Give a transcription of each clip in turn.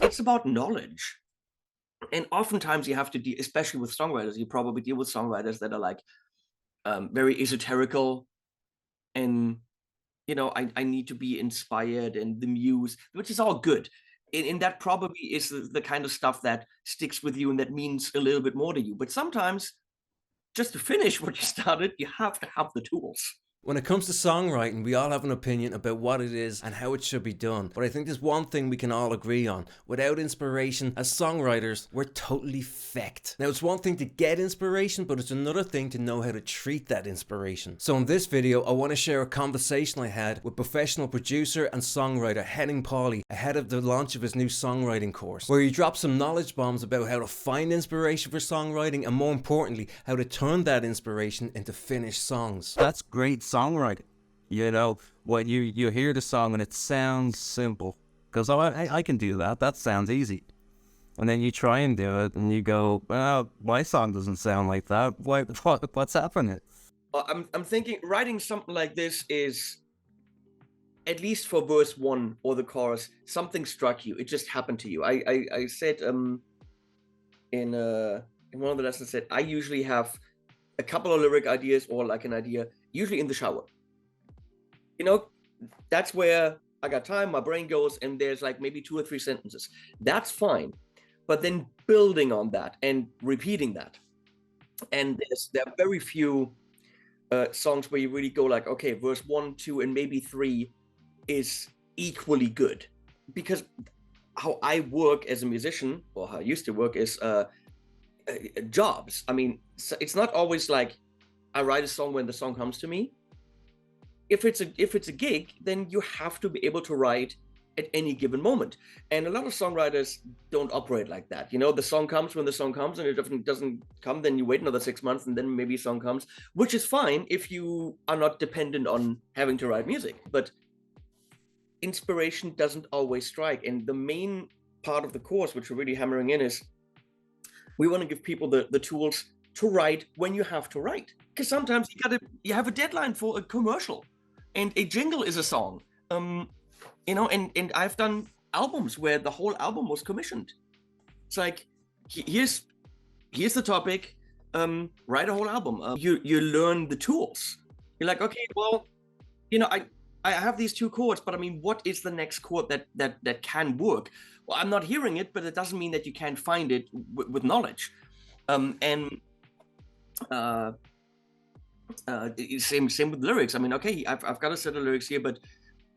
it's about knowledge. And oftentimes you have to deal, especially with songwriters, you probably deal with songwriters that are like very esoterical, and I need to be inspired and the muse, which is all good. And that probably is the kind of stuff that sticks with you and that means a little bit more to you. But sometimes just to finish what you started, you have to have the tools. When it comes to songwriting, we all have an opinion about what it is and how it should be done. But I think there's one thing we can all agree on. Without inspiration, as songwriters, we're totally fecked. Now, it's one thing to get inspiration, but it's another thing to know how to treat that inspiration. So in this video, I want to share a conversation I had with professional producer and songwriter Henning Pauly ahead of the launch of his new songwriting course, where he dropped some knowledge bombs about how to find inspiration for songwriting and, more importantly, how to turn that inspiration into finished songs. That's great songwriting. When you hear the song and it sounds simple, because I can do that sounds easy, and then you try and do it and you go, well, my song doesn't sound like that. What's happening? I'm thinking writing something like this is, at least for verse 1 or the chorus, something struck you. It just happened to you. I said in one of the lessons, said I usually have a couple of lyric ideas or like an idea, usually in the shower. That's where I got time, my brain goes, and there's like maybe 2 or 3 sentences. That's fine. But then building on that and repeating that. And there are very few songs where you really go like, okay, verse 1, 2, and maybe 3 is equally good. Because how I work as a musician, or how I used to work, is jobs. I mean, it's not always like I write a song when the song comes to me. If it's a gig, then you have to be able to write at any given moment. And a lot of songwriters don't operate like that. The song comes when the song comes, and if it doesn't come, then you wait another 6 months, and then maybe a song comes, which is fine if you are not dependent on having to write music. But inspiration doesn't always strike. And the main part of the course, which we're really hammering in, is we want to give people the tools to write when you have to write. Because sometimes you have a deadline for a commercial, and a jingle is a song. And I've done albums where the whole album was commissioned. It's like, here's the topic, write a whole album. You learn the tools. You're like, okay, well, I have these 2 chords, but I mean, what is the next chord that can work? Well, I'm not hearing it, but it doesn't mean that you can't find it with knowledge. Same with lyrics. I mean, okay, I've got a set of lyrics here, but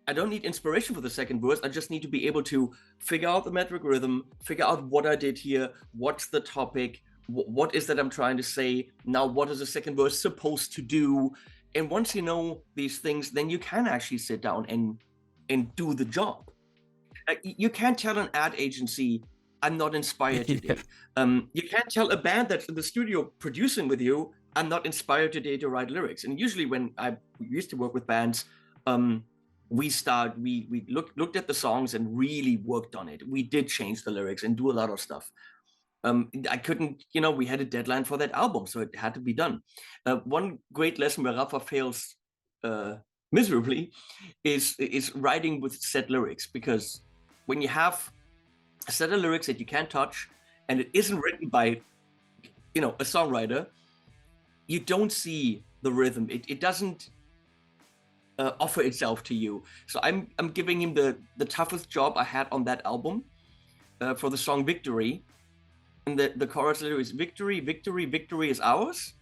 I don't need inspiration for the second verse. I just need to be able to figure out the metric rhythm, figure out what I did here, what's the topic, what is that I'm trying to say. Now, what is the second verse supposed to do? And once you know these things, then you can actually sit down and do the job. You can't tell an ad agency, I'm not inspired today. You can't tell a band that's in the studio producing with you, I'm not inspired today to write lyrics. And usually when I used to work with bands, we looked at the songs and really worked on it. We did change the lyrics and do a lot of stuff. I couldn't, we had a deadline for that album, so it had to be done. One great lesson where Rafa fails miserably is writing with set lyrics, because when you have a set of lyrics that you can't touch and it isn't written by, a songwriter, you don't see the rhythm. It doesn't offer itself to you. So I'm giving him the toughest job I had on that album for the song Victory. And the chorus literally is victory, victory, victory is ours.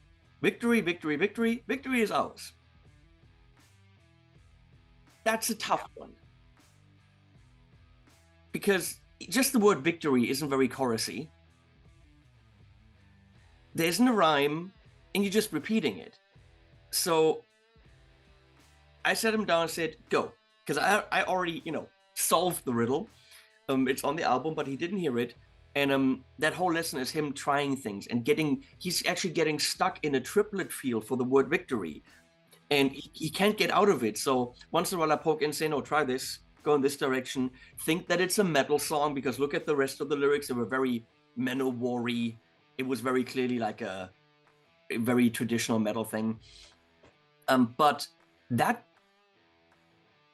Victory, victory, victory, victory is ours. That's a tough one. Because just the word victory isn't very chorusy. There isn't a rhyme, and you're just repeating it. So I sat him down and said, go. Because I already, solved the riddle. It's on the album, but he didn't hear it. And that whole lesson is him trying things and he's actually getting stuck in a triplet feel for the word victory. And he can't get out of it. So once in a while I poke and say, no, try this, go in this direction. Think that it's a metal song, because look at the rest of the lyrics. They were very Manowar-y. It was very clearly like a very traditional metal thing. But that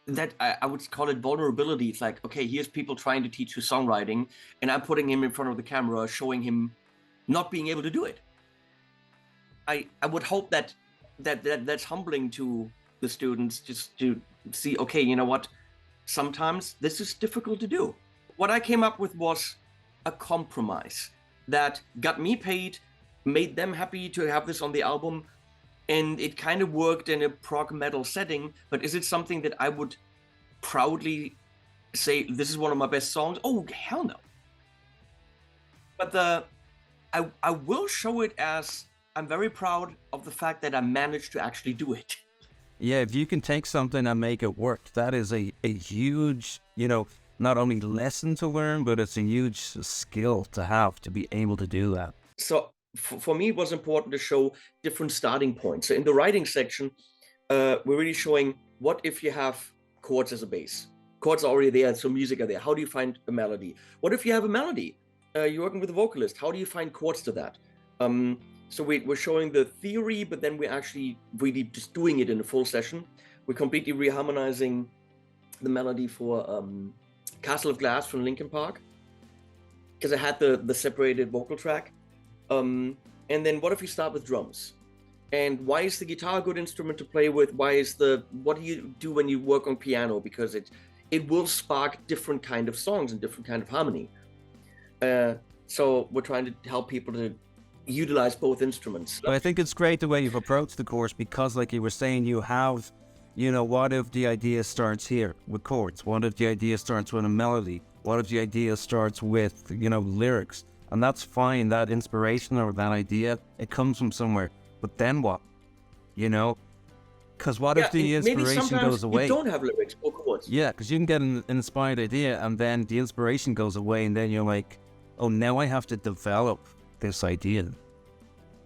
that I would call it vulnerability. It's like, okay, here's people trying to teach you songwriting, and I'm putting him in front of the camera, showing him not being able to do it. I would hope that's humbling to the students, just to see, okay, you know what, sometimes this is difficult to do. What I came up with was a compromise that got me paid, made them happy to have this on the album, and it kind of worked in a prog metal setting. But is it something that I would proudly say, this is one of my best songs? Oh, hell no. But I will show it as I'm very proud of the fact that I managed to actually do it. Yeah, if you can take something and make it work, that is a huge, not only lesson to learn, but it's a huge skill to have to be able to do that. So for me, it was important to show different starting points. So in the writing section, we're really showing what if you have chords as a base. Chords are already there, so music are there. How do you find a melody? What if you have a melody? You're working with a vocalist. How do you find chords to that? So we're showing the theory, but then we're actually really just doing it in a full session. We're completely reharmonizing the melody for Castle of Glass from Linkin Park, because I had the separated vocal track. And then what if you start with drums? And why is the guitar a good instrument to play with? What do you do when you work on piano? Because it will spark different kind of songs and different kind of harmony. So we're trying to help people to utilize both instruments. But I think it's great the way you've approached the course, because like you were saying, you have, what if the idea starts here with chords? What if the idea starts with a melody? What if the idea starts with, lyrics? And that's fine, that inspiration or that idea, it comes from somewhere. But then what? Because what if the inspiration goes away? You don't have lyrics or chords. Yeah, because you can get an inspired idea and then the inspiration goes away, and then you're like, oh, now I have to develop this idea.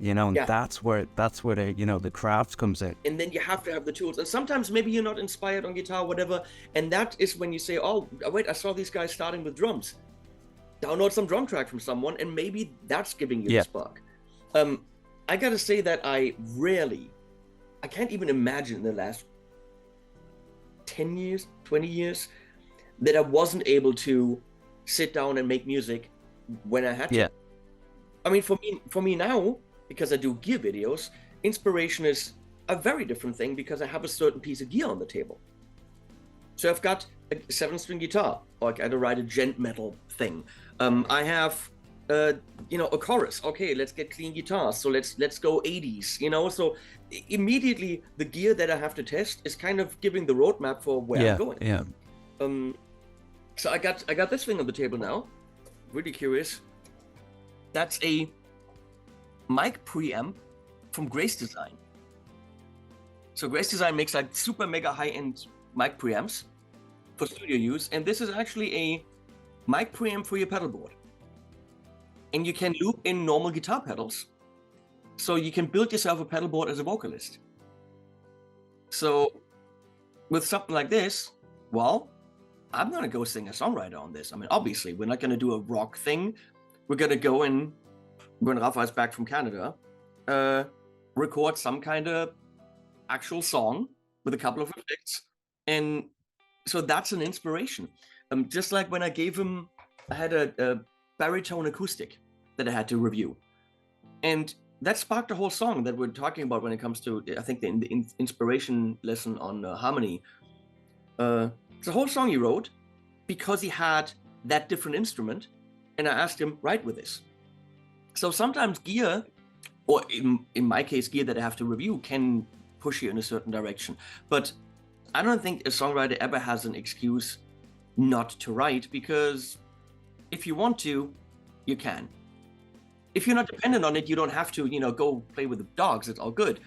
And that's where the craft comes in. And then you have to have the tools. And sometimes maybe you're not inspired on guitar, whatever. And that is when you say, oh, wait, I saw these guys starting with drums. Download some drum track from someone, and maybe that's giving you the spark. I gotta say that I can't even imagine in the last 10 years, 20 years, that I wasn't able to sit down and make music when I had to. Yeah. I mean, for me now, because I do gear videos, inspiration is a very different thing, because I have a certain piece of gear on the table. So I've got a 7-string guitar, or I gotta write a gent metal thing. I have, a chorus. Okay, let's get clean guitars. So let's go 80s. So immediately the gear that I have to test is kind of giving the roadmap for where I'm going. Yeah. So I got this thing on the table now. Really curious. That's a mic preamp from Grace Design. So Grace Design makes like super mega high-end mic preamps for studio use, and this is actually a mic preamp for your pedal board. And you can loop in normal guitar pedals, so you can build yourself a pedal board as a vocalist. So with something like this, well, I'm gonna go sing a songwriter on this. I mean, obviously, we're not gonna do a rock thing. We're gonna go in, when Rafa's back from Canada, record some kind of actual song with a couple of effects. And so that's an inspiration. Just like when I gave him, I had a baritone acoustic that I had to review. And that sparked a whole song that we're talking about when it comes to, I think, the inspiration lesson on harmony. It's a whole song he wrote because he had that different instrument, and I asked him, write with this. So sometimes gear, or in my case, gear that I have to review, can push you in a certain direction. But I don't think a songwriter ever has an excuse not to write, because if you want to, you can. If you're not dependent on it, you don't have to, go play with the dogs. It's all good.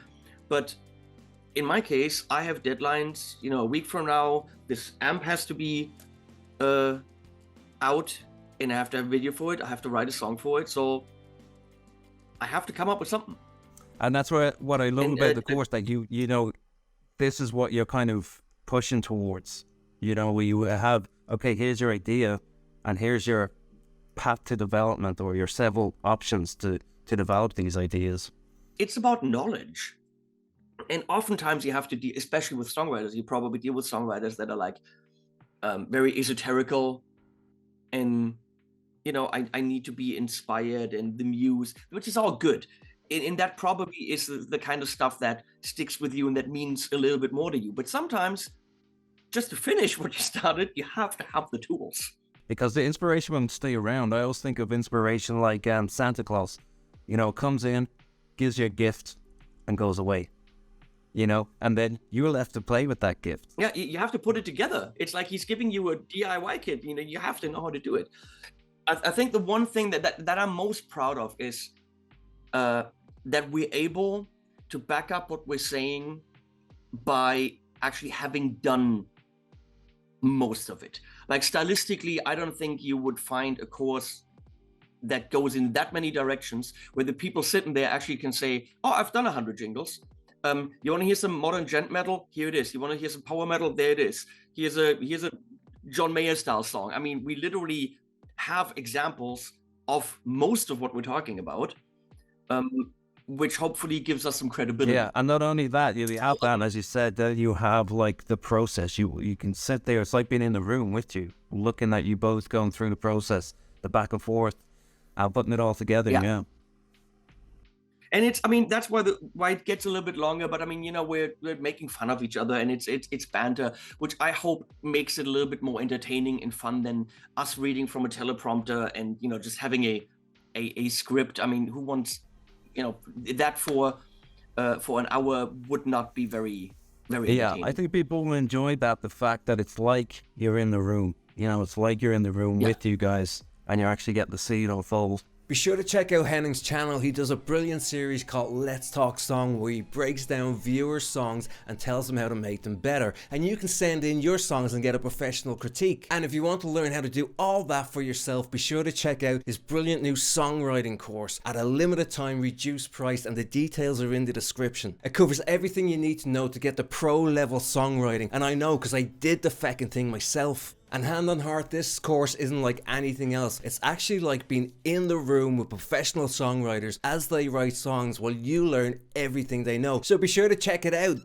But in my case, I have deadlines. A week from now, this amp has to be out, and I have to have a video for it. I have to write a song for it. So I have to come up with something. And that's what I love about the course, that this is what you're kind of pushing towards. Where you have, okay, here's your idea, and here's your path to development, or your several options to develop these ideas. It's about knowledge. And oftentimes you have to deal, especially with songwriters, you probably deal with songwriters that are like very esoterical, and I need to be inspired and the muse, which is all good. And that probably is the kind of stuff that sticks with you and that means a little bit more to you. But sometimes, just to finish what you started, you have to have the tools. Because the inspiration won't stay around. I always think of inspiration like Santa Claus. Comes in, gives you a gift, and goes away. And then you're left to play with that gift. Yeah, you have to put it together. It's like he's giving you a DIY kit. You have to know how to do it. I think the one thing that I'm most proud of is that we're able to back up what we're saying by actually having done most of it. Like stylistically, I don't think you would find a course that goes in that many directions where the people sitting there actually can say, oh, I've done 100 jingles. You want to hear some modern gent metal? Here it is. You want to hear some power metal? There it is. Here's a John Mayer style song. I mean, we literally have examples of most of what we're talking about, which hopefully gives us some credibility. Yeah, and not only that, you have that, as you said, that you have like the process. You can sit there. It's like being in the room with you, looking at you both going through the process, the back and forth, and putting it all together. Yeah. And that's why it gets a little bit longer. But we're making fun of each other, and it's banter, which I hope makes it a little bit more entertaining and fun than us reading from a teleprompter and just having a script. Who wants that for an hour would not be very entertaining. I think people will enjoy that. The fact that it's like you're in the room. It's like you're in the room with you guys, and you're actually getting to see it unfold. Be sure to check out Henning's channel. He does a brilliant series called Let's Talk Song, where he breaks down viewers' songs and tells them how to make them better. And you can send in your songs and get a professional critique. And if you want to learn how to do all that for yourself, be sure to check out his brilliant new songwriting course at a limited time reduced price, and the details are in the description. It covers everything you need to know to get the pro level songwriting. And I know, because I did the feckin' thing myself. And hand on heart, this course isn't like anything else. It's actually like being in the room with professional songwriters as they write songs while you learn everything they know. So be sure to check it out.